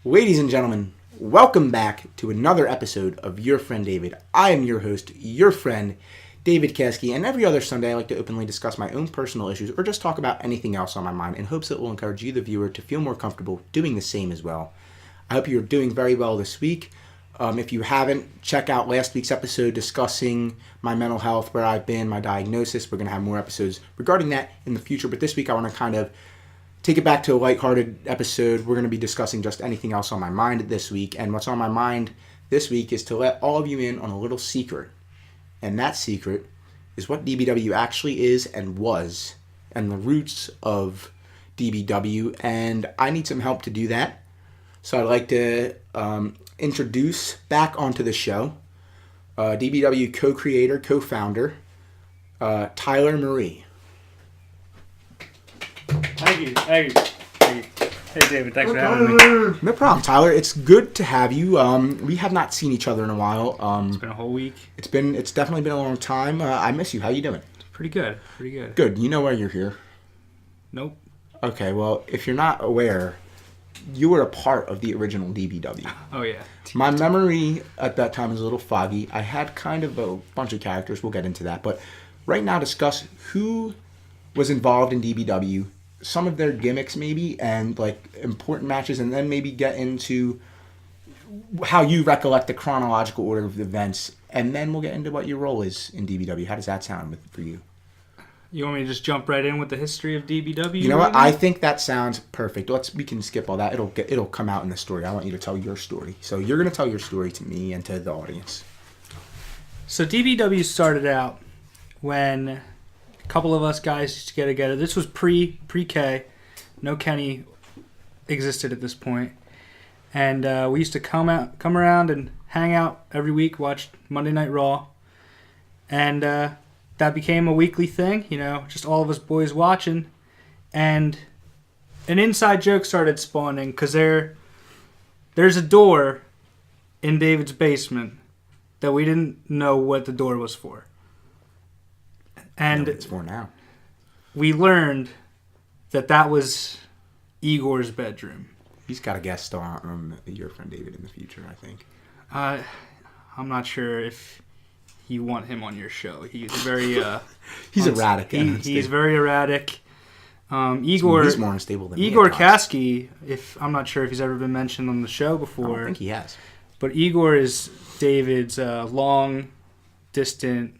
Ladies and gentlemen, welcome back to another episode of Your Friend David. I am your host, your friend, David Keski, and every other Sunday I like to openly discuss my own personal issues or just talk about anything else on my mind in hopes that it will encourage you, the viewer, to feel more comfortable doing the same as well. I hope you're doing very well this week. If you haven't, check out last week's episode discussing my mental health, where I've been, my diagnosis. We're going to have more episodes regarding that in the future, but this week I want to kind of take it back to a lighthearted episode. We're going to be discussing just anything else on my mind this week. And what's on my mind this week is to let all of you in on a little secret. And that secret is what DBW actually is and was, and the roots of DBW. And I need some help to do that. So I'd like to introduce back onto the show DBW co-creator, co-founder, Tyler Marie. Thank you. Hey, David, thanks for having me. No problem, Tyler. It's good to have you. We have not seen each other in a while. It's been a whole week. It's definitely been a long time. I miss you. How you doing? Pretty good. Good. You know why you're here? Nope. Okay, well, if you're not aware, you were a part of the original DBW. Oh, yeah. My memory at that time was a little foggy. I had kind of a bunch of characters. We'll get into that. But right now, discuss who was involved in DBW, some of their gimmicks maybe, and like important matches, and then maybe get into how you recollect the chronological order of the events, and then we'll get into what your role is in DBW. How does that sound for you? You want me to just jump right in with the history of DBW? You know what? I think that sounds perfect. We can skip all that. It'll come out in the story. I want you to tell your story. So you're going to tell your story to me and to the audience. So DBW started out when a couple of us guys used to get together. This was pre-K. No Kenny existed at this point. And we used to come around and hang out every week, watch Monday Night Raw. And that became a weekly thing, just all of us boys watching. And an inside joke started spawning because there's a door in David's basement that we didn't know what the door was for. And it's for now. We learned that was Igor's bedroom. He's got a guest star on Your Friend David in the future, I think. I'm not sure if you want him on your show. He's very he's erratic. He's very erratic. Igor. He's more unstable than Igor Kaski. I'm not sure if he's ever been mentioned on the show before. I don't think he has. But Igor is David's long, distant,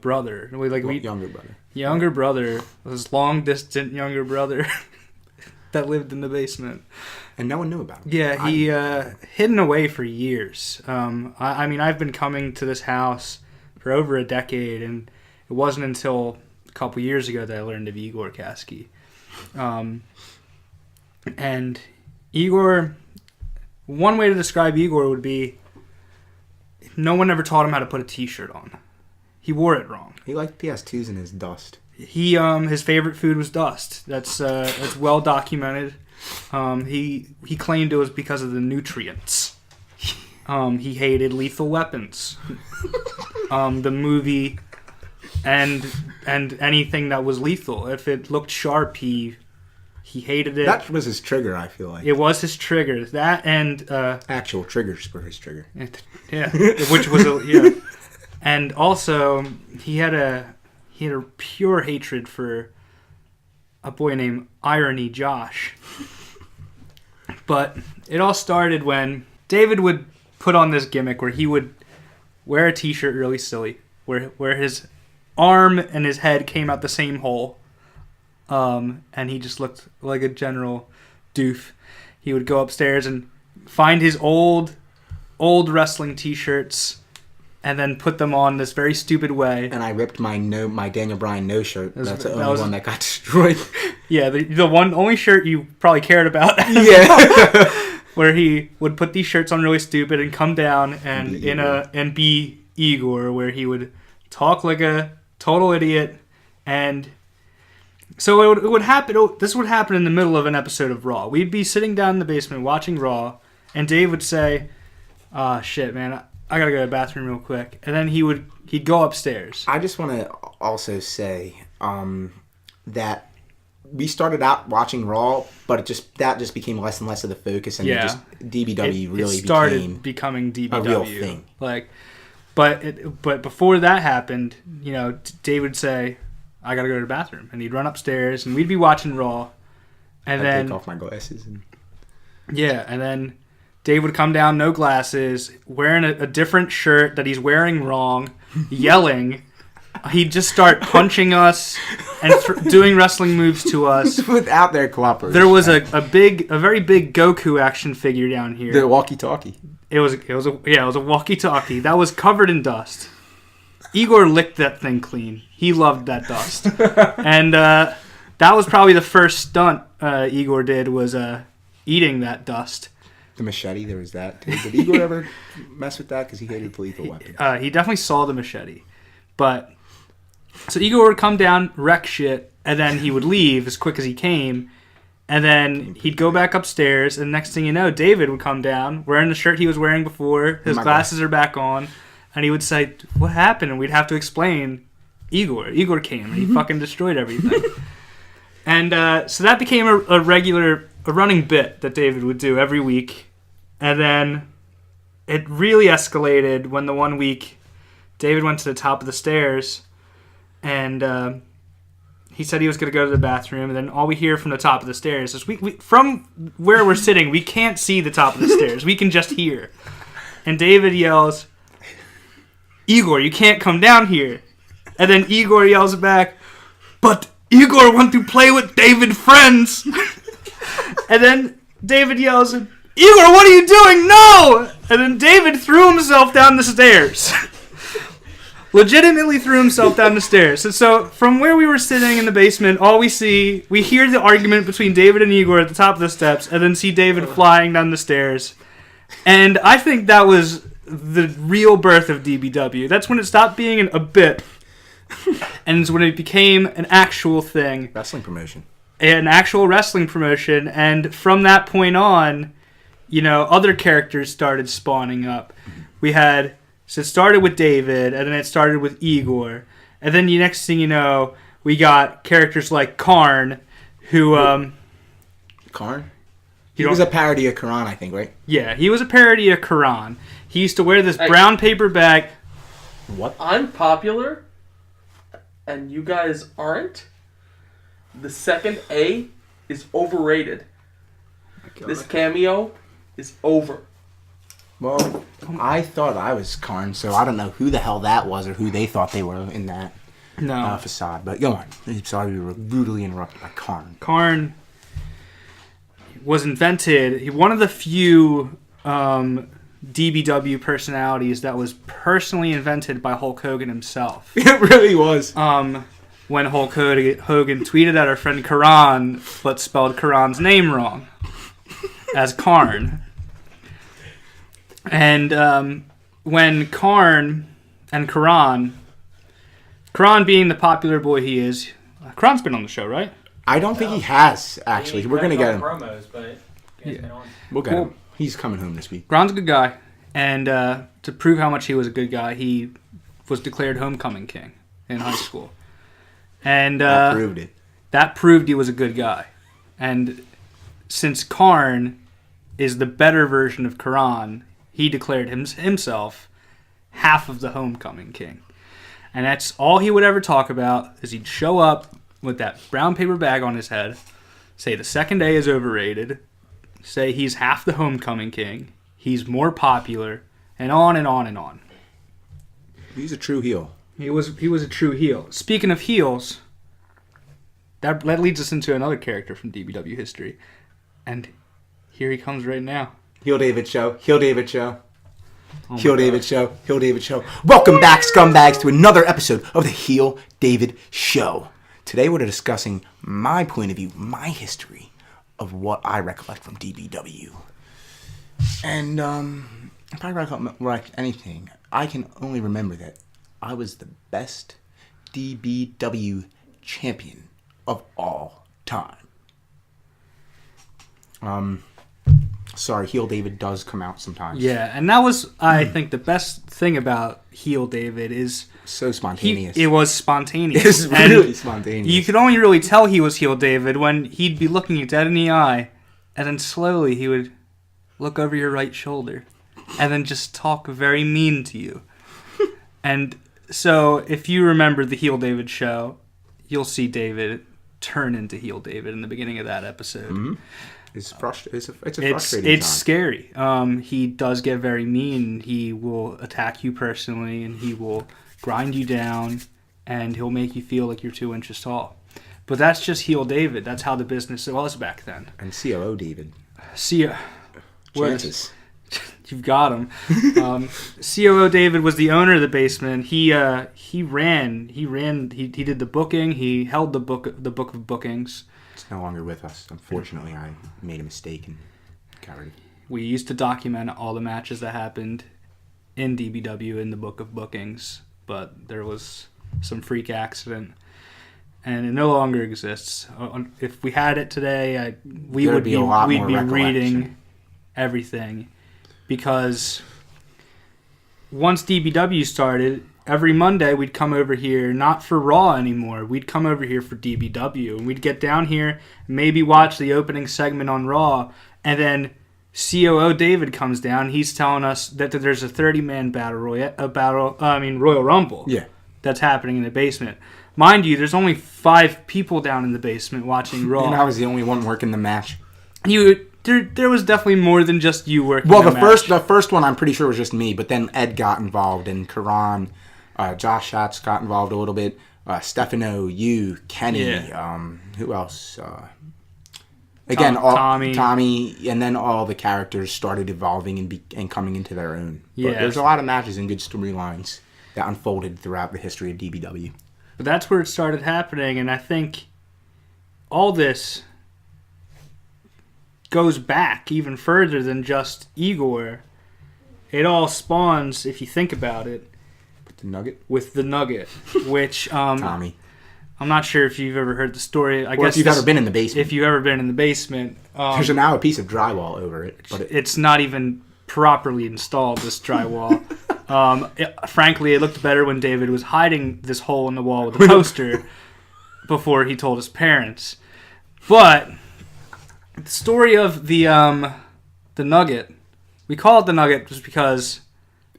brother. Younger brother. Younger brother. His long, distant younger brother that lived in the basement. And no one knew about him. Yeah, he hidden away for years. I've been coming to this house for over a decade, and it wasn't until a couple years ago that I learned of Igor Kaski. And Igor, one way to describe Igor would be no one ever taught him how to put a t-shirt on. He wore it wrong. He liked PS2s in his dust. His favorite food was dust. That's well documented. He claimed it was because of the nutrients. He hated Lethal Weapons, the movie, and anything that was lethal. If it looked sharp, he hated it. That was his trigger, I feel like. It was his trigger. That and actual triggers were his trigger. Yeah, which was yeah. And also he had a pure hatred for a boy named Irony Josh. But it all started when David would put on this gimmick where he would wear a t-shirt really silly, where his arm and his head came out the same hole, and he just looked like a general doof. He would go upstairs and find his old wrestling t-shirts and then put them on this very stupid way. And I ripped my Daniel Bryan no shirt. That's the only one that got destroyed. Yeah, the only shirt you probably cared about. Yeah. Where he would put these shirts on really stupid and come down and be Igor, where he would talk like a total idiot. And so it would happen. This would happen in the middle of an episode of Raw. We'd be sitting down in the basement watching Raw, and Dave would say, shit, man, I gotta go to the bathroom real quick. And then he'd go upstairs. I just want to also say that we started out watching Raw, but that just became less and less of the focus, and DBW really started becoming DBW, a real thing. Like, but before that happened, Dave would say, "I gotta go to the bathroom," and he'd run upstairs, and we'd be watching Raw, and I'd then take off my glasses and and then Dave would come down, no glasses, wearing a different shirt that he's wearing wrong, yelling. He'd just start punching us and doing wrestling moves to us without their cooperation. There was a very big Goku action figure down here. The walkie-talkie. It was a walkie-talkie that was covered in dust. Igor licked that thing clean. He loved that dust, and that was probably the first stunt Igor did was eating that dust. The machete, there was that too. Did Igor ever mess with that? Because he hated the lethal weapon. He definitely saw the machete, but. So Igor would come down, wreck shit, and then he would leave as quick as he came, and then he'd go back upstairs, and next thing you know, David would come down, wearing the shirt he was wearing before, his glasses are back on, and he would say, "What happened?" And we'd have to explain, Igor came, and he fucking destroyed everything. And so that became a running bit that David would do every week, and then it really escalated when the one week David went to the top of the stairs, and he said he was going to go to the bathroom, and then all we hear from the top of the stairs is, we from where we're sitting, we can't see the top of the stairs. We can just hear. And David yells, "Igor, you can't come down here." And then Igor yells back, "But Igor wants to play with David's friends." And then David yells, "Igor, what are you doing? No!" And then David threw himself down the stairs. Legitimately threw himself down the stairs. And so from where we were sitting in the basement, we hear the argument between David and Igor at the top of the steps, and then see David flying down the stairs. And I think that was the real birth of DBW. That's when it stopped being a bit, and it's when it became an actual thing. Wrestling promotion. An actual wrestling promotion. And from that point on, other characters started spawning up. So it started with David, and then it started with Igor. And then the next thing you know, we got characters like Karn, who... Karn? He was a parody of Karan, I think, right? Yeah, he was a parody of Karan. He used to wear this brown paper bag. What? I'm popular, and you guys aren't? The second A is overrated. This cameo is over. Well, I thought I was Karn, so I don't know who the hell that was or who they thought they were in that facade. But go on. I'm sorry we were brutally interrupted by Karn. Karn was invented. One of the few DBW personalities that was personally invented by Hulk Hogan himself. It really was. When Hulk Hogan tweeted at our friend Karan, but spelled Karan's name wrong as Karn. And when Karn and Karan being the popular boy he is, Karan's been on the show, right? I don't think he has, actually. We're going to get him. Promos, but We'll get him. He's coming home this week. Karan's a good guy. And to prove how much he was a good guy, he was declared homecoming king in high school. And that proved it. That proved he was a good guy. And since Karn is the better version of Karan, he declared himself half of the homecoming king. And that's all he would ever talk about, is he'd show up with that brown paper bag on his head, say the second day is overrated, say he's half the homecoming king, he's more popular, and on and on and on. He's a true heel. He was a true heel. Speaking of heels, that leads us into another character from DBW history. And here he comes right now. Heel David Show. Heel David Show. Heel David Show. Heel David Show. Welcome back, scumbags, to another episode of the Heel David Show. Today we're discussing my point of view, my history of what I recollect from DBW. And if I recollect anything, I can only remember that I was the best DBW champion of all time. Sorry, heel David does come out sometimes. Yeah, and that was, I think, the best thing about heel David is So spontaneous. it was spontaneous. It's really spontaneous. You could only really tell he was heel David when he'd be looking you dead in the eye, and then slowly he would look over your right shoulder, and then just talk very mean to you. And so, if you remember the heel David show, you'll see David turn into heel David in the beginning of that episode. Mm-hmm. It's a frustrating It's time. scary. He does get very mean. He will attack you personally, and he will grind you down, and he'll make you feel like you're 2 inches tall. But that's just heel David. That's how the business was back then. And COO David. Chances. You've got him. COO David was the owner of the basement. He did the booking. He held the book of bookings. It's no longer with us. Unfortunately, I made a mistake and got rid of it. We used to document all the matches that happened in DBW in the book of bookings, but there was some freak accident, and it no longer exists. If we had it today, we'd be reading everything, because once DBW started, every Monday we'd come over here, not for Raw anymore. We'd come over here for DBW, and we'd get down here, maybe watch the opening segment on Raw, and then COO David comes down. He's telling us that there's a 30-man Royal Rumble. Yeah. That's happening in the basement. Mind you, there's only 5 people down in the basement watching Raw. And I was the only one working the match. There was definitely more than just you working. Well, the first one I'm pretty sure was just me, but then Ed got involved, and Karan, Josh Schatz got involved a little bit. Stefano, you, Kenny, who else? Again, Tommy, and then all the characters started evolving and coming into their own. But there's a lot of matches and good storylines that unfolded throughout the history of DBW. But that's where it started happening, and I think all this goes back even further than just Igor. It all spawns, if you think about it, with the Nugget, which Tommy. I'm not sure if you've ever heard the story. I or guess if you've ever been in the basement. If you've ever been in the basement. There's now a piece of drywall over it. But it's not even properly installed, this drywall. Frankly, it looked better when David was hiding this hole in the wall with a poster before he told his parents. But the story of the Nugget, we call it the Nugget just because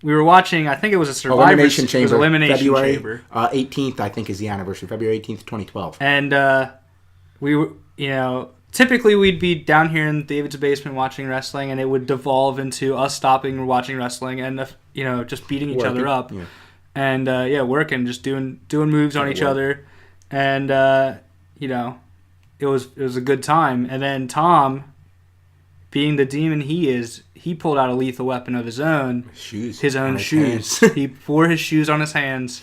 we were watching, I think it was a Elimination Chamber. February Chamber. 18th, I think, is the anniversary. February 18th, 2012. And we were, typically we'd be down here in David's basement watching wrestling, and it would devolve into us stopping and watching wrestling and, just beating each other up. Yeah. And, working, just doing moves on each other. And, it was a good time. And then Tom, being the demon he is, he pulled out a lethal weapon of his own. His own shoes. He wore his shoes on his hands.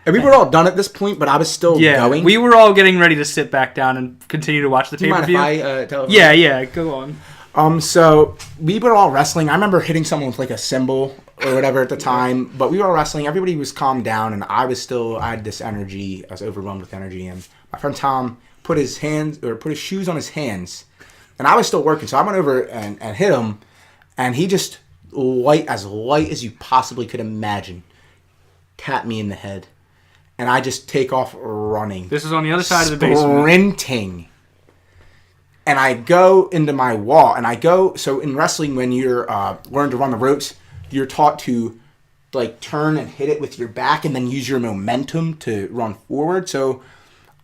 And we were all done at this point, but I was still going. We were all getting ready to sit back down and continue to watch the pay-per-view. Do you mind if I tell Yeah, go on. So we were all wrestling. I remember hitting someone with like a cymbal or whatever at the time, but we were all wrestling. Everybody was calmed down, and I had this energy. I was overwhelmed with energy, and my friend Tom put his shoes on his hands, and I was still working. So I went over and hit him, and he just light as you possibly could imagine, tapped me in the head. And I just take off running. This is on the other side of the basement. Sprinting. And I go into my wall. So in wrestling, when you're learning to run the ropes, you're taught to turn and hit it with your back and then use your momentum to run forward. So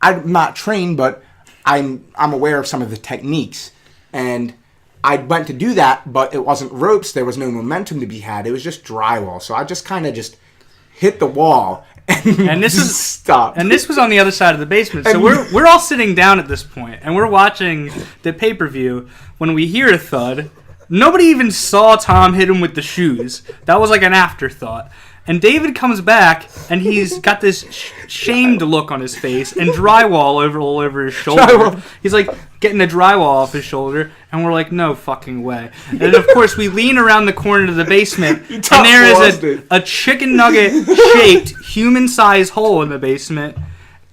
I'm not trained, but I'm aware of some of the techniques. And I went to do that, but it wasn't ropes. There was no momentum to be had. It was just drywall. So I just kind of just hit the wall. And this is stopped. And this was on the other side of the basement. So we're all sitting down at this point, and we're watching the pay-per-view when we hear a thud. Nobody even saw Tom hit him with the shoes. That was like an afterthought. And David comes back, and he's got this shamed look on his face and drywall all over his shoulder. He's like getting the drywall off his shoulder, and we're like, no fucking way. And then, of course, we lean around the corner of the basement, and there is a chicken nugget-shaped, human-sized hole in the basement.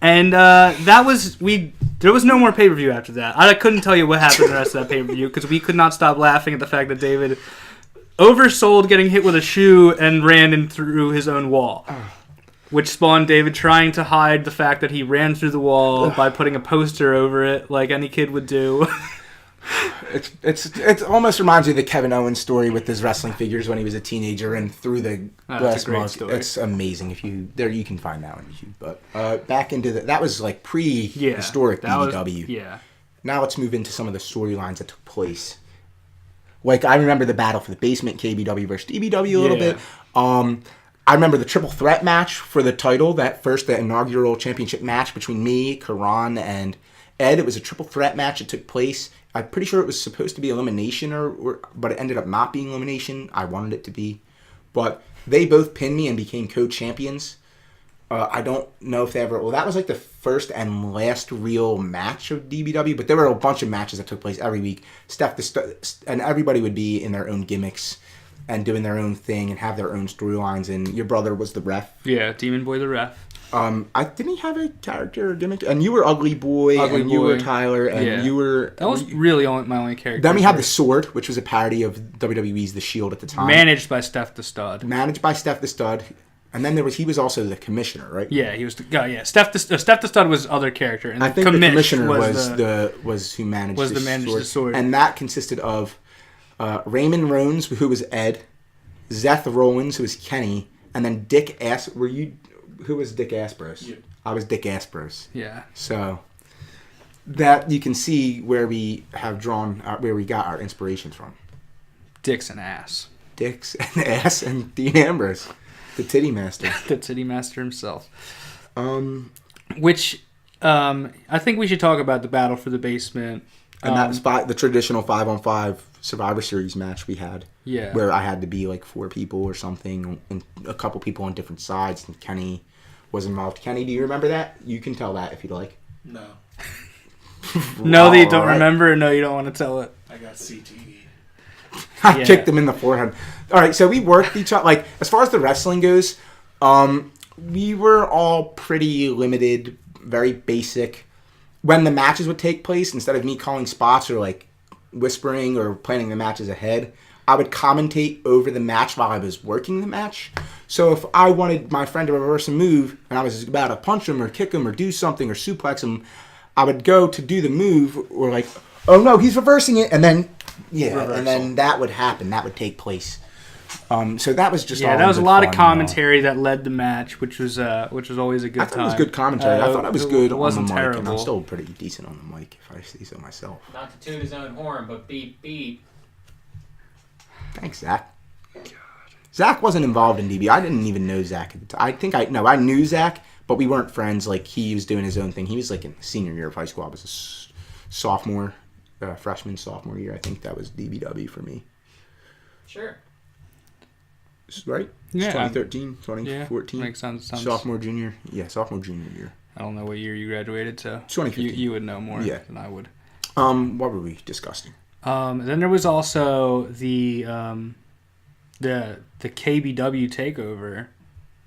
And that was there was no more pay-per-view after that. I couldn't tell you what happened the rest of that pay-per-view because we could not stop laughing at the fact that David oversold getting hit with a shoe and ran in through his own wall. Which spawned David trying to hide the fact that he ran through the wall by putting a poster over it like any kid would do. It almost reminds me of the Kevin Owens story with his wrestling figures when he was a teenager and threw the glass mug. Story. It's amazing. If you can find that on YouTube. But back into that was like prehistoric DBW. Yeah. Now let's move into some of the storylines that took place. Like I remember the battle for the basement, KBW versus DBW a little bit. I remember the triple threat match for the title, the inaugural championship match between me, Karan, and Ed. It was a triple threat match. It took place. I'm pretty sure it was supposed to be elimination, but it ended up not being elimination. I wanted it to be. But they both pinned me and became co-champions. I don't know if they ever... Well, that was like the first and last real match of DBW, but there were a bunch of matches that took place every week. And everybody would be in their own gimmicks and doing their own thing and have their own storylines, and your brother was the ref. Yeah, Demon Boy the ref. Didn't he have a character or gimmick? And you were Ugly Boy, you were Tyler, and you were... That was really my only character. Then we had the Sword, which was a parody of WWE's The Shield at the time. Managed by Steph the Stud. And then he was also the commissioner, right? Yeah, he was Steph the Stud was other character, and I think the commissioner was who managed the Sword. And that consisted of Raymond Rones, who was Ed, Zeth Rollins, who was Kenny, and then Dick who was Dick Aspros? Yeah. I was Dick Aspros. Yeah. So that you can see where we have drawn, where we got our inspirations from. Dicks and ass. Dicks and ass and Dean Ambrose, the titty master. The titty master himself. Which I think we should talk about the battle for the basement. And that was the traditional 5-on-5 Survivor Series match we had. Yeah. Where I had to be like 4 people or something, and a couple people on different sides, and Kenny was involved. Kenny, do you remember that? You can tell that if you'd like. No. No, that you don't remember, or no, you don't want to tell it? I got CTE. I kicked him in the forehead. All right, so we worked each other. Like, as far as the wrestling goes, we were all pretty limited, very basic. When the matches would take place, instead of me calling spots or like whispering or planning the matches ahead, I would commentate over the match while I was working the match. So if I wanted my friend to reverse a move and I was about to punch him or kick him or do something or suplex him, I would go to do the move or like, oh no, he's reversing it, and then that would happen. That would take place. So that was just that was a lot of commentary that led the match, which was always a good time. I thought it was good commentary. I thought I was good on the mic, terrible. and I'm still pretty decent on the mic, if I say so myself. Not to toot his own horn, but beep beep. Thanks, Zach. God. Zach wasn't involved in DB. I didn't even know Zach at the time. I knew Zach, but we weren't friends. Like, he was doing his own thing. He was like in the senior year of high school. I was a sophomore, freshman, sophomore year. I think that was DBW for me. Sure. Right? Yeah. 2013, 2014. Yeah, makes sense. Sophomore, junior. Yeah, sophomore, junior year. I don't know what year you graduated, so 2015. You would know more than I would. What were we discussing? Then there was also the KBW takeover,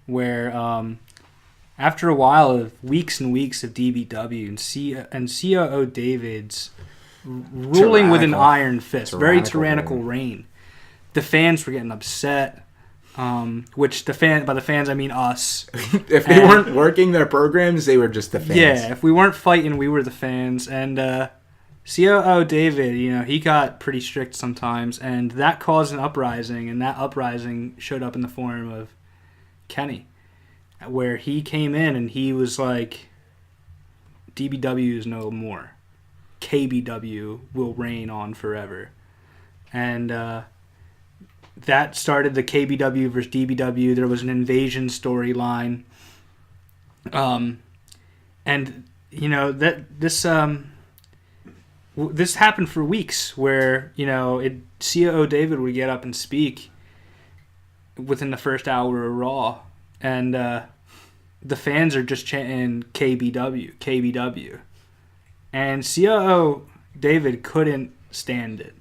where after a while of weeks and weeks of DBW and COO David's ruling with an iron fist, very tyrannical reign, the fans were getting upset. Which by the fans I mean us. If they weren't working their programs, they were just the fans. Yeah, if we weren't fighting, we were the fans. And COO David, he got pretty strict sometimes, and that caused an uprising, and that uprising showed up in the form of Kenny, where he came in and he was like, DBW is no more. KBW will reign on forever. And that started the KBW versus DBW. There was an invasion storyline. And, this happened for weeks where, COO David would get up and speak within the first hour of Raw. And the fans are just chanting KBW, KBW. And COO David couldn't stand it.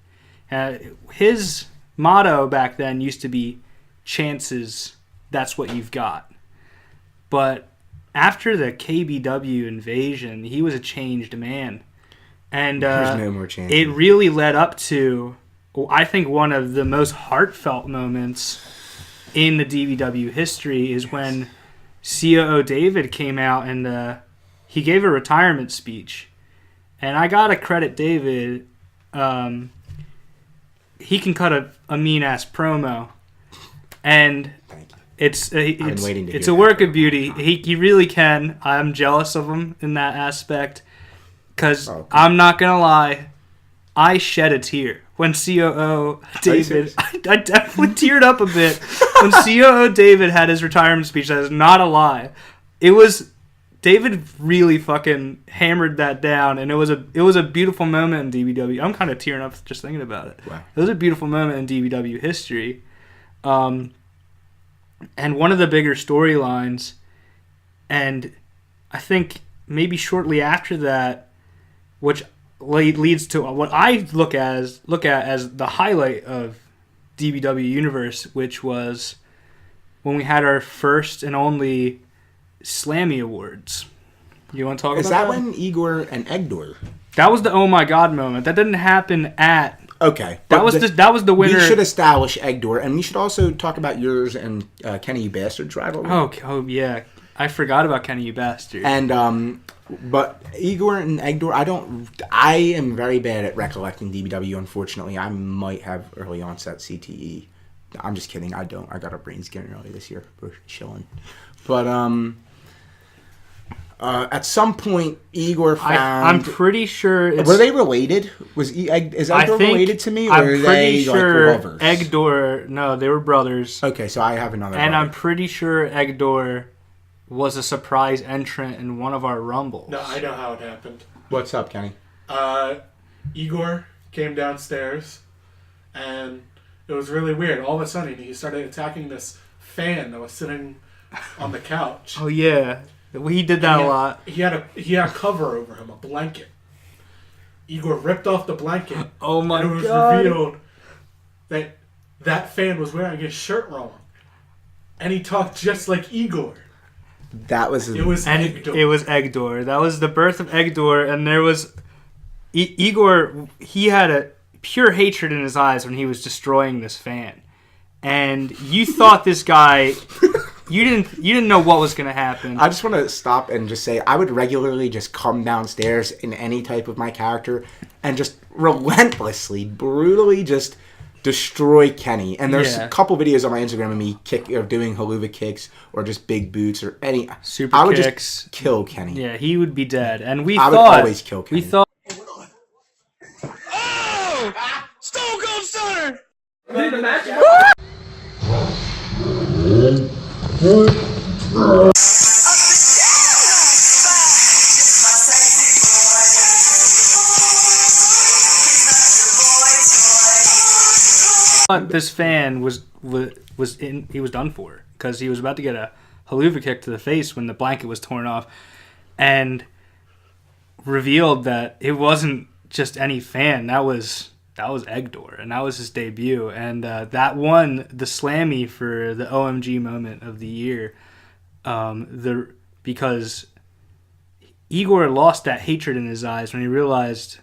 His motto back then used to be chances, that's what you've got. But after the KBW invasion, he was a changed man. And There's no more chance. it really led up to, I think, one of the most heartfelt moments in the DBW history is when COO David came out and he gave a retirement speech. And I gotta credit David. He can cut a mean-ass promo. And Thank you. it's been waiting to it's hear a that work for a of beauty. He really can. I'm jealous of him in that aspect. Because I'm not going to lie, I shed a tear when COO David... I definitely teared up a bit when COO David had his retirement speech. That is not a lie. It was... David really fucking hammered that down, and it was a beautiful moment in DBW. I'm kind of tearing up just thinking about it. Wow. It was a beautiful moment in DBW history. And one of the bigger storylines, and I think maybe shortly after that, which leads to what I look at as the highlight of DBW Universe, which was when we had our first and only Slammy Awards. You want to talk about that? Is that when Igor and Egdor? That was the oh my god moment. That didn't happen at... Okay. That was the winner. We should establish Egdor, and we should also talk about yours and Kenny You Bastards rivalry. Oh yeah. I forgot about Kenny You Bastard. And but Igor and Egdor, I am very bad at recollecting DBW. Unfortunately, I might have early onset CTE. I'm just kidding. I don't. I got a brain scan early this year. We're chilling. But at some point, Igor found. I'm pretty sure. Were they related? Is Egdor related to me, or I'm are pretty they sure like lovers? Egdor. No, they were brothers. Okay, so I have another. And brother. I'm pretty sure Egdor was a surprise entrant in one of our rumbles. No, I know how it happened. What's up, Kenny? Igor came downstairs, and it was really weird. All of a sudden, he started attacking this fan that was sitting on the couch. Oh yeah, he did that a lot. He had a cover over him, a blanket. Igor ripped off the blanket. Oh my and it was god! revealed that fan was wearing his shirt wrong, and he talked just like Igor. That was. It was Egdor. It was Egdor. That was the birth of Egdor, and there was Igor. He had a pure hatred in his eyes when he was destroying this fan, and you thought this guy. You didn't know what was going to happen. I just want to stop and just say I would regularly just come downstairs in any type of my character and just relentlessly, brutally just destroy Kenny. And there's a couple videos on my Instagram of me doing haluva kicks or just big boots or any super I would kicks. just kill Kenny. Yeah, he would be dead. And I would always kill Kenny. We thought. Oh! Stone Cold Stunner! The match. This fan was done for because he was about to get a haluva kick to the face when the blanket was torn off, and revealed that it wasn't just any fan. That was Egdor, and that was his debut, and that won the Slammy for the OMG moment of the year. Because Igor lost that hatred in his eyes when he realized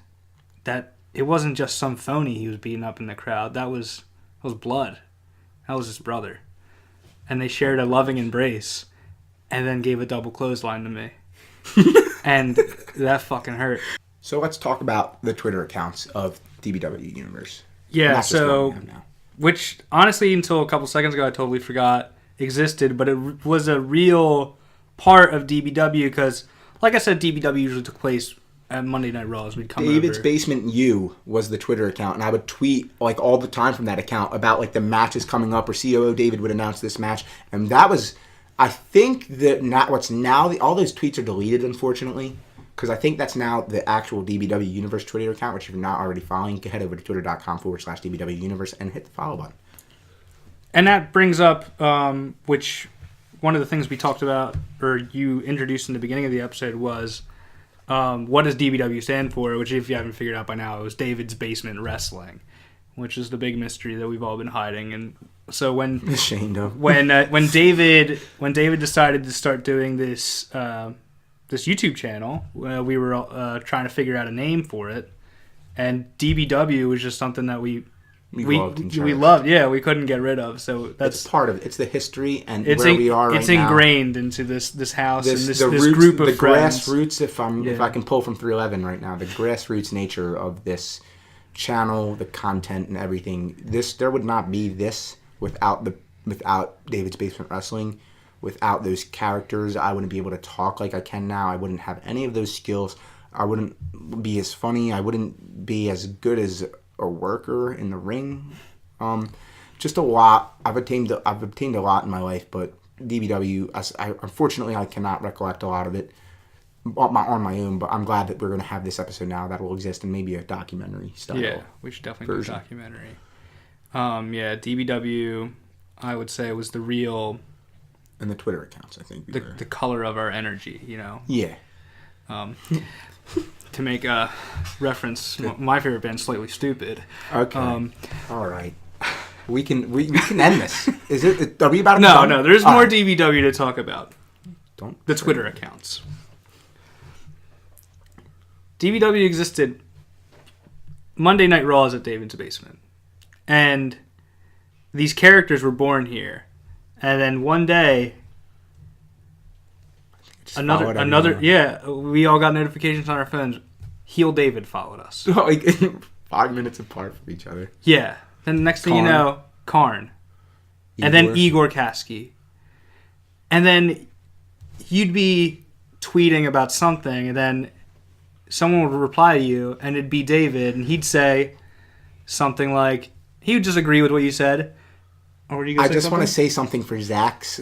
that it wasn't just some phony he was beating up in the crowd. That was blood. That was his brother. And they shared a loving embrace and then gave a double clothesline to me. And that fucking hurt. So let's talk about the Twitter accounts of DBW Universe. Yeah, That's just what so we have now. which honestly until a couple seconds ago I totally forgot existed, but it was a real part of DBW because, like I said, DBW usually took place at Monday Night Raws. We'd come David's over. Basement U was the Twitter account, and I would tweet like all the time from that account about like the matches coming up, or COO David would announce this match, and that was, I think that all those tweets are deleted, unfortunately, because I think that's now the actual DBW Universe Twitter account, which if you're not already following, you can head over to twitter.com/DBW Universe and hit the follow button. And that brings up, which one of the things we talked about, or you introduced in the beginning of the episode, was what does DBW stand for? Which, if you haven't figured out by now, it was David's Basement Wrestling, which is the big mystery that we've all been hiding. And So when Ashamed of. when David decided to start doing this this YouTube channel, we were trying to figure out a name for it, and DBW was just something that we loved. Yeah, we couldn't get rid of. So it's part of it. It's the history and it's where we are right now. It's ingrained into this house and this roots, group of the friends. grassroots. If I can pull from 311 right now, the grassroots nature of this channel, the content and everything. There would not be this without David's Basement Wrestling. Without those characters, I wouldn't be able to talk like I can now. I wouldn't have any of those skills. I wouldn't be as funny. I wouldn't be as good as a worker in the ring. Just a lot. I've obtained a lot in my life, but DBW, unfortunately, I cannot recollect a lot of it on my own. But I'm glad that we're going to have this episode now that will exist in maybe a documentary style. Yeah, we should definitely do a documentary. Yeah, DBW, I would say, was the real. And the Twitter accounts, I think. The color of our energy, you know. Yeah. To make a reference, my favorite band, Slightly Stupid. Okay. All right. We can end this. Is it? Are we about to? No. There's more DBW to talk about. The Twitter accounts. DBW existed. Monday Night Raw is at David's Basement, and these characters were born here. And then one day, we all got notifications on our phones. Heel David followed us. Like 5 minutes apart from each other. Yeah. Then the next thing you know, Karn. And then Igor Kasky. And then you'd be tweeting about something, and then someone would reply to you, and it'd be David, and he'd say something like, he would just agree with what you said. I just want to say something for Zach's.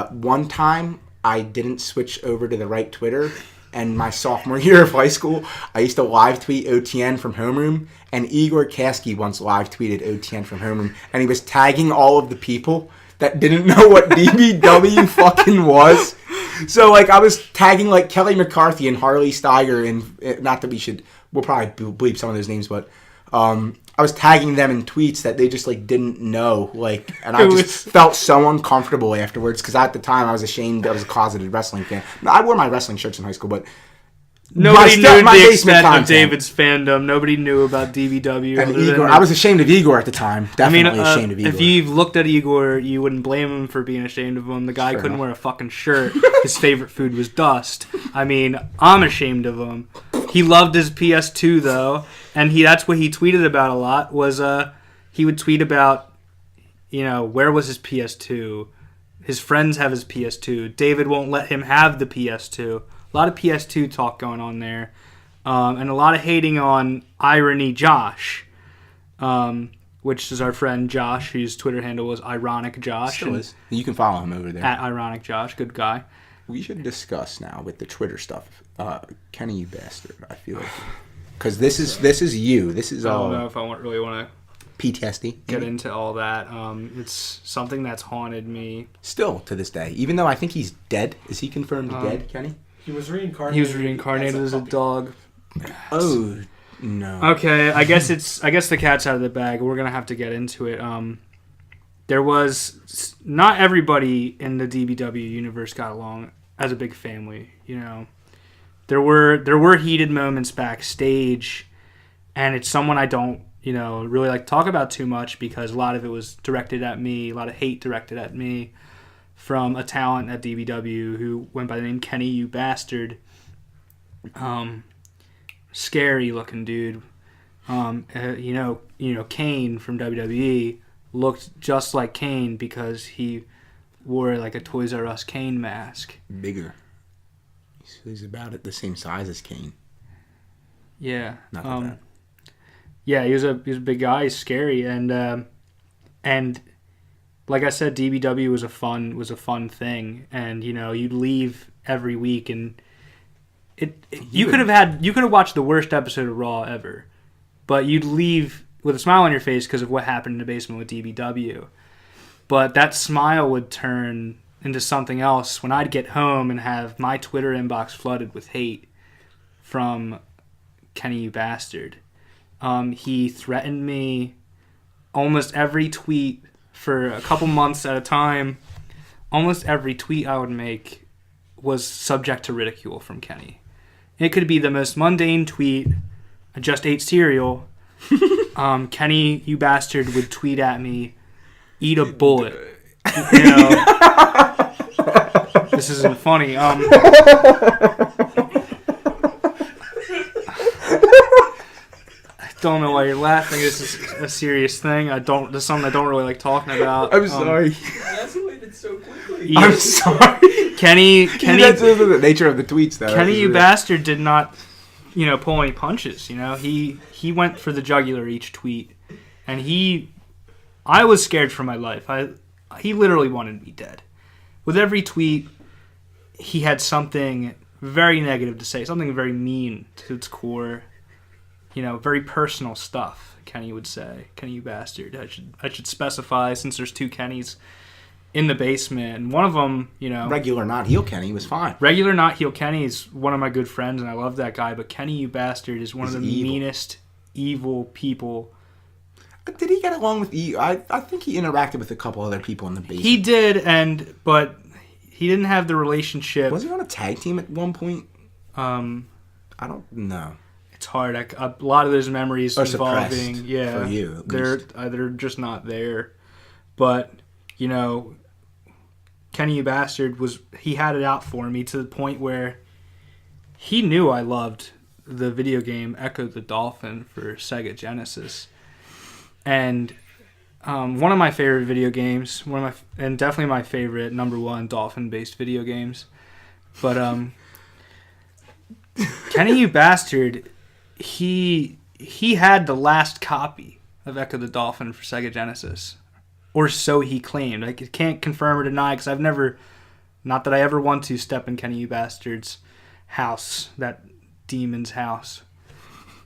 One time, I didn't switch over to the right Twitter, and my sophomore year of high school, I used to live tweet OTN from homeroom, and Igor Kasky once live tweeted OTN from homeroom, and he was tagging all of the people that didn't know what DBW fucking was. So, like, I was tagging, like, Kelly McCarthy and Harley Steiger, and not that we'll probably bleep some of those names, but I was tagging them in tweets that they just, like, didn't know, like, and I just felt so uncomfortable afterwards, because at the time I was ashamed I was a closeted wrestling fan. I wore my wrestling shirts in high school, but nobody knew the extent of David's fandom. Nobody knew about DBW. And Igor, I was ashamed of Igor at the time. Definitely ashamed of Igor. If you looked at Igor, you wouldn't blame him for being ashamed of him. The guy couldn't wear a fucking shirt. His favorite food was dust. I mean, I'm ashamed of him. He loved his PS2 though, and that's what he tweeted about a lot. Was he would tweet about, where was his PS2? His friends have his PS2. David won't let him have the PS2. A lot of PS2 talk going on there, and a lot of hating on Irony Josh, which is our friend Josh, whose Twitter handle was Ironic Josh. Still is. You can follow him over there at Ironic Josh. Good guy. We should discuss now with the Twitter stuff. Kenny, you bastard! I feel like because this is you. This is all. I don't know if I really want to PTSD. Get into all that. It's something that's haunted me still to this day. Even though I think he's dead. Is he confirmed dead, Kenny? He was reincarnated. He was reincarnated as a dog. Oh no. Okay, I guess the cat's out of the bag. We're gonna have to get into it. There was not everybody in the DBW universe got along as a big family. There were heated moments backstage, and it's someone I don't really like to talk about too much because a lot of it was directed at me, a lot of hate directed at me from a talent at DBW who went by the name Kenny, you bastard. Scary looking dude. Kane from WWE looked just like Kane because he wore like a Toys R Us Kane mask. Bigger. He's about the same size as Kane. Yeah. Not that bad. Yeah, he was a big guy. He's scary, and like I said, DBW was a fun thing, and you'd leave every week, and you could have watched the worst episode of Raw ever, but you'd leave with a smile on your face because of what happened in the basement with DBW. But that smile would turn into something else when I'd get home and have my Twitter inbox flooded with hate from Kenny, you bastard. He threatened me. Almost every tweet for a couple months at a time, almost every tweet I would make was subject to ridicule from Kenny. It could be the most mundane tweet. I just ate cereal. Kenny, you bastard, would tweet at me, eat a bullet. You know, this isn't funny. Don't know why you're laughing. This is a serious thing. This is something I don't really like talking about. I'm sorry. It escalated so quickly. I'm sorry. Kenny. That's the nature of the tweets, though. Kenny, you bastard, did not, pull any punches. He went for the jugular each tweet, and I was scared for my life. He literally wanted me dead. With every tweet, he had something very negative to say, something very mean to its core. Very personal stuff, Kenny would say. Kenny, you bastard. I should specify, since there's two Kennys in the basement. And one of them, Regular, not heel Kenny was fine. Regular, not heel Kenny is one of my good friends, and I love that guy. But Kenny, you bastard, is one of the meanest, evil people. Did he get along with you? I think he interacted with a couple other people in the basement. He did, but he didn't have the relationship. Was he on a tag team at one point? I don't know. It's hard. A lot of those memories Are involving, suppressed for you, they're just not there. But Kenny, you bastard, he had it out for me to the point where he knew I loved the video game Echo the Dolphin for Sega Genesis, and one of my favorite video games, and definitely my favorite #1 dolphin-based video games. But Kenny, you bastard. He had the last copy of Echo the Dolphin for Sega Genesis, or so he claimed. I can't confirm or deny because I've never, not that I ever want to step in Kenny, you bastard's house, that demon's house.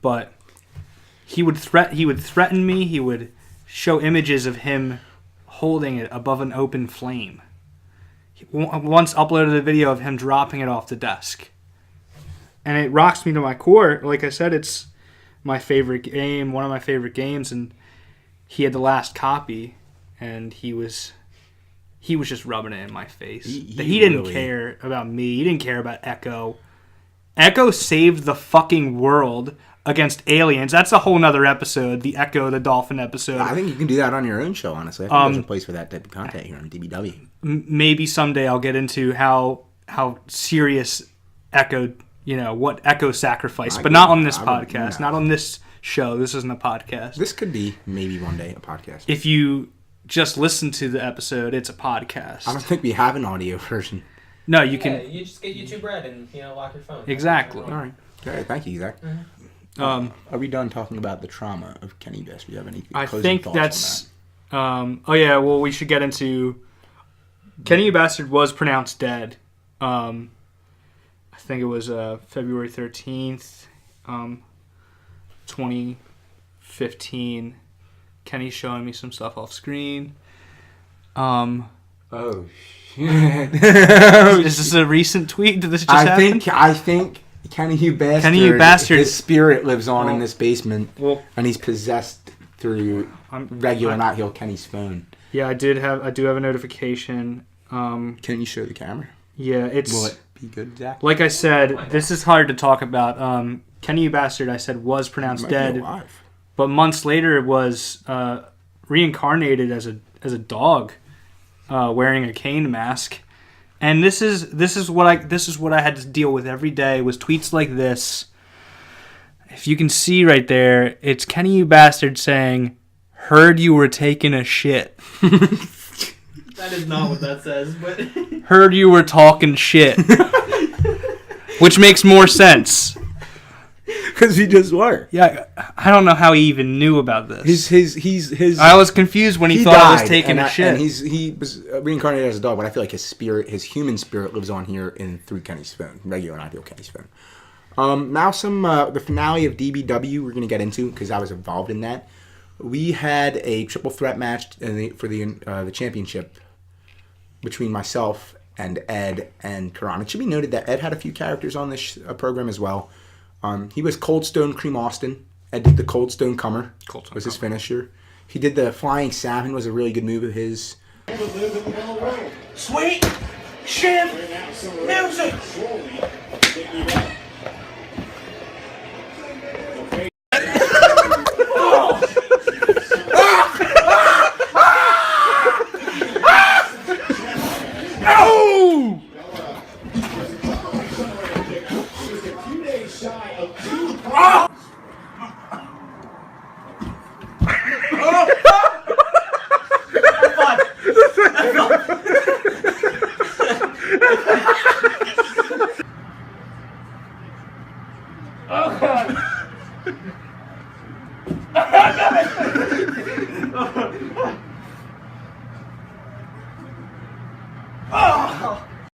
But he would threaten me. He would show images of him holding it above an open flame. He once uploaded a video of him dropping it off the desk. And it rocks me to my core. Like I said, it's my favorite game, one of my favorite games, and he had the last copy, and he was just rubbing it in my face. He didn't care about me. He didn't care about Echo. Echo saved the fucking world against aliens. That's a whole nother episode, the Echo the Dolphin episode. I think you can do that on your own show, honestly. I think there's a place for that type of content here on DBW. Maybe someday I'll get into how serious Echo, what Echo sacrificed, but not on this podcast, not on this show. This isn't a podcast. This could be maybe one day a podcast. If you just listen to the episode, it's a podcast. I don't think we have an audio version. No, you can. You just get YouTube Red and lock your phone. Exactly. All right. Thank you, Zach. Mm-hmm. Are we done talking about the trauma of Kenny Best? Do you have any I closing think thoughts that's. on Oh yeah. Well, we should get into. Kenny Bastard was pronounced dead. I think it was February 13th, 2015. Kenny's showing me some stuff off screen. that? Oh shit! Is this a recent tweet? Did this just happen? I think Kenny, you bastard. Kenny, you bastard. His spirit lives on in this basement, Well, and he's possessed through regular, not heel Kenny's phone. Yeah, I do have a notification. Can you show the camera? Yeah, it's. Will it be good, Zach? Like I said, this is hard to talk about. Kenny, you bastard, I said, was pronounced dead, but months later it was reincarnated as a dog, wearing a cane mask, and this is what I had to deal with every day was tweets like this. If you can see right there, it's Kenny, you bastard, saying, "Heard you were taking a shit." That is not what that says, but Heard you were talking shit. Which makes more sense. Because he just were. Yeah, I don't know how he even knew about this. His I was confused when he thought I was taking a shit. And he was reincarnated as a dog, but I feel like his spirit, his human spirit, lives on here through Kenny's phone, regular, not real Kenny's phone. Now the finale of DBW we're gonna get into because I was involved in that. We had a triple threat match for the championship between myself and Ed and Karan. It should be noted that Ed had a few characters on this program as well. He was Cold Stone Cream Austin. Ed did the Cold Stone Comer. Was his finisher. He did the flying salmon, was a really good move of his. Sweet shift music.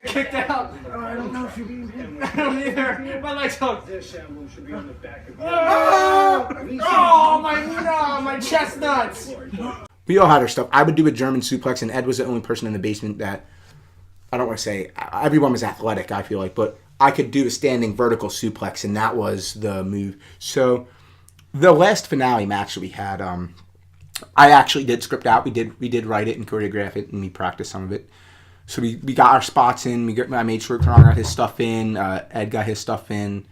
Kicked out. Oh, I don't know if you beat him. I don't either. My leg's hooked. This should be on the back of Oh, my chestnuts. We all had our stuff. I would do a German suplex, and Ed was the only person in the basement that, I don't want to say, everyone was athletic, I feel like, but I could do a standing vertical suplex, and that was the move. So the last finale match that we had, I actually did script out. We did write it and choreograph it, and we practiced some of it. So we got our spots in. I made sure Karan got his stuff in. Ed got his stuff in.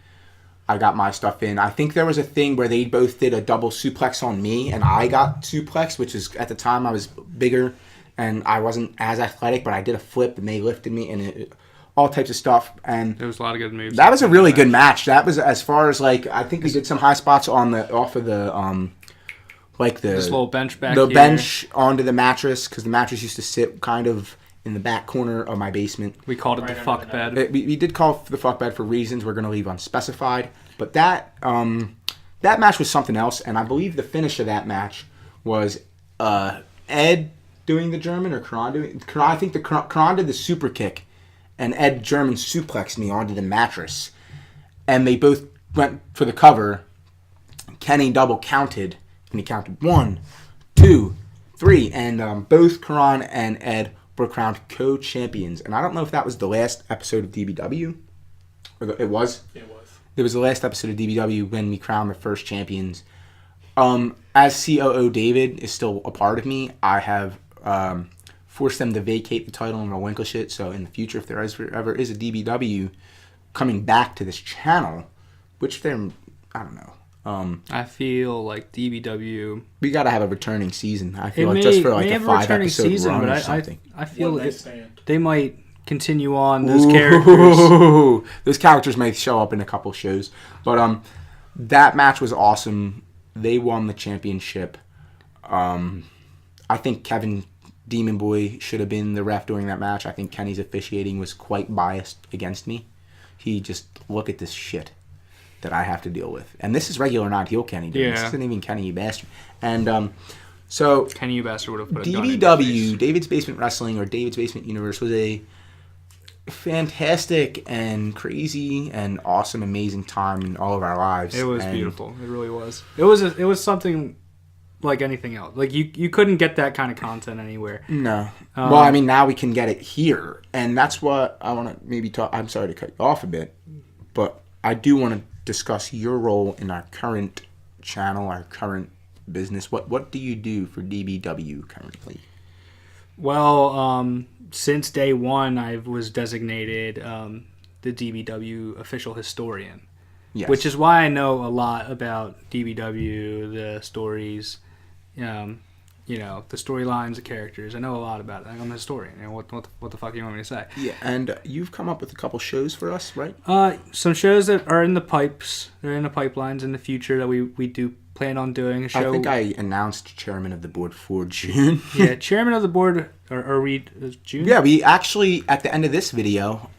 I got my stuff in. I think there was a thing where they both did a double suplex on me, and I got suplex, which is, at the time, I was bigger, and I wasn't as athletic, but I did a flip, and they lifted me, and all types of stuff. And There was a lot of good moves. that was a really good match. That was, as far as, like, I think we did some high spots off of the, like the... This little bench back the here. bench onto the mattress, because the mattress used to sit kind of in the back corner of my basement. We called it the fuck bed. We did call the fuck bed for reasons we're going to leave unspecified. But that match was something else, and I believe the finish of that match was Ed doing the German or Karan doing... I think Karan did the super kick, and Ed German suplexed me onto the mattress. And they both went for the cover. Kenny double counted, and he counted 1, 2, 3, and both Karan and Ed were crowned co-champions. And I don't know if that was the last episode of DBW. It was? It was. It was the last episode of DBW when we crowned the first champions. As COO David is still a part of me, I have forced them to vacate the title and relinquish it. So in the future, if there ever is a DBW coming back to this channel, which they're, I don't know. I feel like DBW. We got to have a returning season. I feel like just for like a 5-episode run or but something. I feel One night like stand. they might continue on those characters. Ooh, those characters may show up in a couple shows. But that match was awesome. They won the championship. I think Kevin Demon Boy should have been the ref during that match. I think Kenny's officiating was quite biased against me. He just, look at this shit that I have to deal with. And this is regular, not heel Kenny. Dude. Yeah. This isn't even Kenny, you bastard. And so Kenny, you bastard, would have put a gun in your face. DBW, David's Basement Wrestling, or David's Basement Universe, was a fantastic and crazy and awesome, amazing time in all of our lives. It was And beautiful. It really was. It was something like anything else. Like you couldn't get that kind of content anywhere. No. Well, I mean, now we can get it here. And that's what I want to maybe talk. I'm sorry to cut you off a bit, but I do want to discuss your role in our current channel, our current business. What do you do for DBW currently? Well, since day one, I was designated the DBW official historian, Yes. which is why I know a lot about DBW, the stories, the storylines, the characters. I know a lot about it. I'm a historian. What the fuck do you want me to say? Yeah, and you've come up with a couple shows for us, right? Some shows that are in the pipes. They're in the pipelines in the future that we do plan on doing a show. I think I announced chairman of the board for June. Yeah, chairman of the board. Are we June? Yeah, we actually, at the end of this video,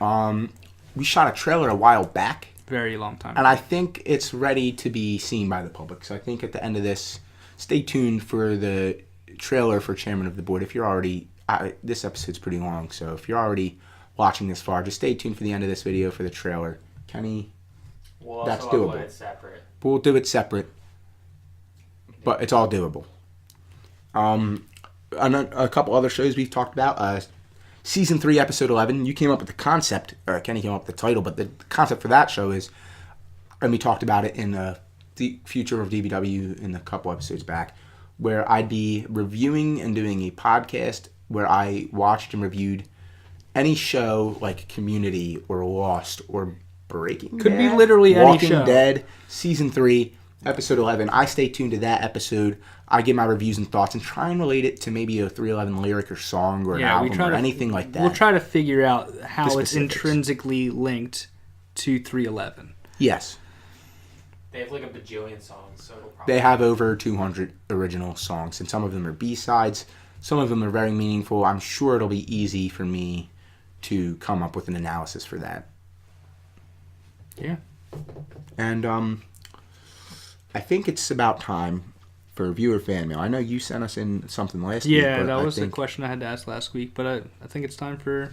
we shot a trailer a while back. Very long time. And I think it's ready to be seen by the public. So I think at the end of this, stay tuned for the trailer for chairman of the board. If you're already, this episode's pretty long, so if you're already watching this far, just stay tuned for the end of this video for the trailer. Kenny, We'll that's also doable. upload it separate. We'll do it separate, but it's all doable. A couple other shows we've talked about. Season 3, Episode 11, you came up with the concept, or Kenny came up with the title, but the concept for that show is, and we talked about it in the future of DBW in a couple episodes back, where I'd be reviewing and doing a podcast where I watched and reviewed any show like Community or Lost or Breaking Could be Bad, literally any Walking show. Dead, Season 3, Episode 11. I stay tuned to that episode. I give my reviews and thoughts and try and relate it to maybe a 311 lyric or song or an album or anything like that. We'll try to figure out how The it's specifics. intrinsically linked to 311. Yes. They have like a bajillion songs, so it'll probably. They have over 200 original songs, and some of them are B-sides. Some of them are very meaningful. I'm sure it'll be easy for me to come up with an analysis for that. Yeah. And I think it's about time for viewer fan mail. I know you sent us in something last week. Yeah, but that I was the think question I had to ask last week, but I think it's time for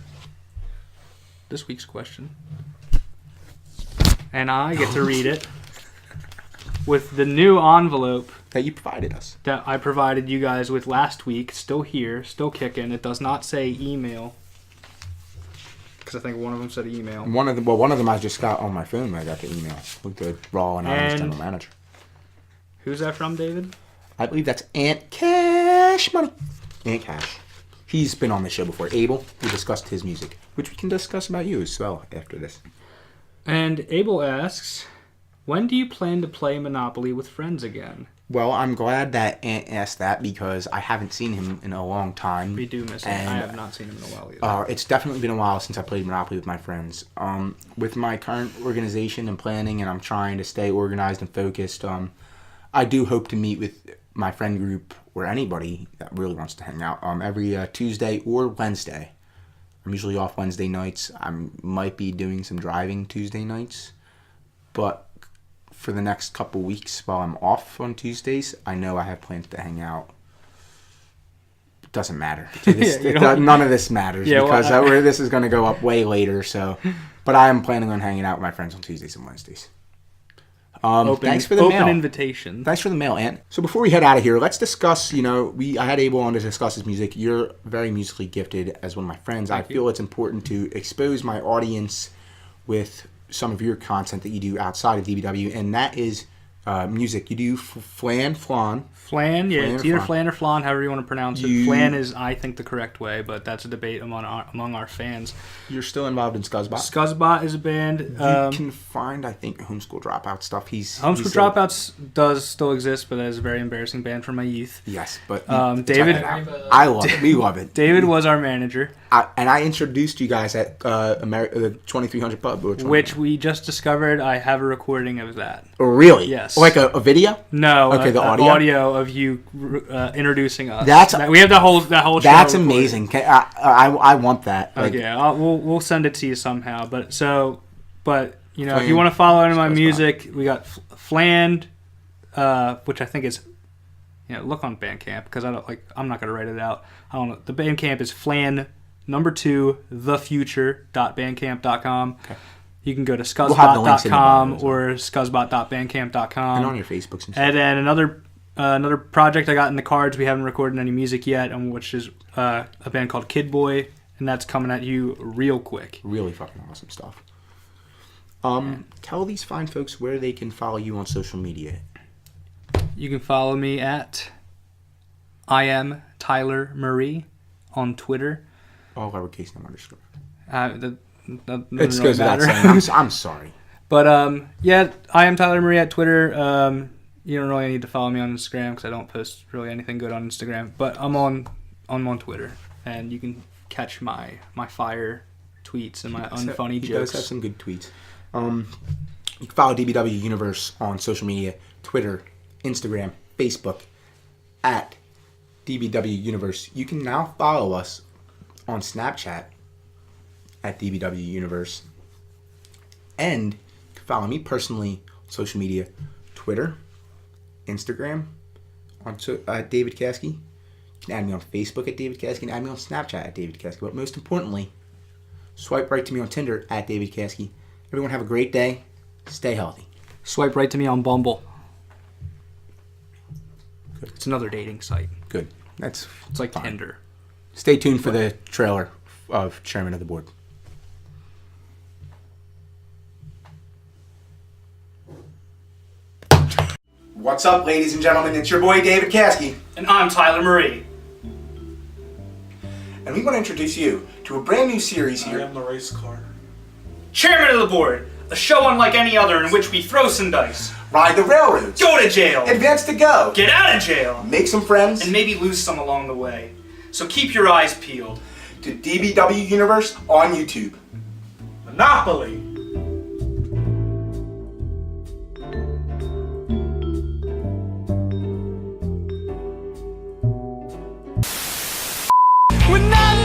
this week's question. And I get to read it with the new envelope that you provided us. that I provided you guys with last week. Still here, still kicking. It does not say email. Because I think one of them said email. One of them I just got on my phone when I got the email with the raw anonymous And- general manager. Who's that from, David? I believe that's Aunt Cash Money. Aunt Cash. He's been on the show before. Abel, we discussed his music, which we can discuss about you as well after this. And Abel asks, when do you plan to play Monopoly with friends again? Well, I'm glad that Aunt asked that because I haven't seen him in a long time. We do miss him. And, I have not seen him in a while either. It's definitely been a while since I played Monopoly with my friends. With my current organization and planning, and I'm trying to stay organized and focused, I do hope to meet with my friend group or anybody that really wants to hang out every Tuesday or Wednesday. I'm usually off Wednesday nights. I might be doing some driving Tuesday nights, but for the next couple weeks while I'm off on Tuesdays, I know I have plans to hang out. It doesn't matter. None of this matters because this is going to go up way later. So, but I am planning on hanging out with my friends on Tuesdays and Wednesdays. Thanks for the mail. Open invitation. Thanks for the mail, Ant. So before we head out of here, let's discuss, I had Abel on to discuss his music. You're very musically gifted as one of my friends. I feel it's important to expose my audience with some of your content that you do outside of DBW, and that is music. You do flan. Flan, yeah, Flan it's or either flan? flan or flan, however you want to pronounce it. Flan is, I think, the correct way, but that's a debate among our fans. You're still involved in Scuzzbot. Scuzzbot is a band. You can find, I think, Homeschool Dropout stuff. Homeschool Dropouts does still exist, but that is a very embarrassing band from my youth. Yes, but David, I love it. We love it. David was our manager, and I introduced you guys at the 2300 Pub, which we just discovered. I have a recording of that. Oh, really? Yes. Like a video? No. Okay, the audio? Audio of you introducing us. We have that whole show. That's recorded. amazing. I want that. Like, Okay, we'll send it to you somehow. But if you Flan, want to follow any of my Scuzzbot. music, we got Fland, which I think is, look on Bandcamp because I'm not gonna write it out. I don't know. The Bandcamp is Flan #2 thefuture.bandcamp.com. Okay. You can go to We'll have the links in the bio scuzzbot.com as well. or scuzzbot.bandcamp.com. and on your Facebooks and stuff. And then another project I got in the cards. We haven't recorded any music yet, which is a band called Kid Boy, and that's coming at you real quick. Really fucking awesome stuff. Tell these fine folks where they can follow you on social media. You can follow me at I am Tyler Marie on Twitter. All lowercase, no underscore. That It doesn't goes really without matter. saying. I'm sorry. But I am Tyler Marie at Twitter. You don't really need to follow me on Instagram because I don't post really anything good on Instagram. But I'm on Twitter, and you can catch my fire tweets and my unfunny He does have jokes. some good tweets. You can follow DBW Universe on social media, Twitter, Instagram, Facebook, at DBW Universe. You can now follow us on Snapchat at DBW Universe. And you can follow me personally on social media, Twitter, Instagram, at David Caskey. You can add me on Facebook at David Caskey and add me on Snapchat at David Caskey. But most importantly, swipe right to me on Tinder at David Caskey. Everyone have a great day. Stay healthy. Swipe right to me on Bumble. Good. It's another dating site. Good. It's like fine. Tinder. Stay tuned for the trailer of Chairman of the Board. What's up, ladies and gentlemen? It's your boy David Caskey, And I'm Tyler Marie. and we want to introduce you to a brand new series I here. am the race car. Chairman of the board, a show unlike any other in which we throw some dice, Ride the railroads, go to jail, advance to go, get out of jail, make some friends, and maybe lose some along the way. So keep your eyes peeled. to DBW Universe on YouTube. Monopoly! When I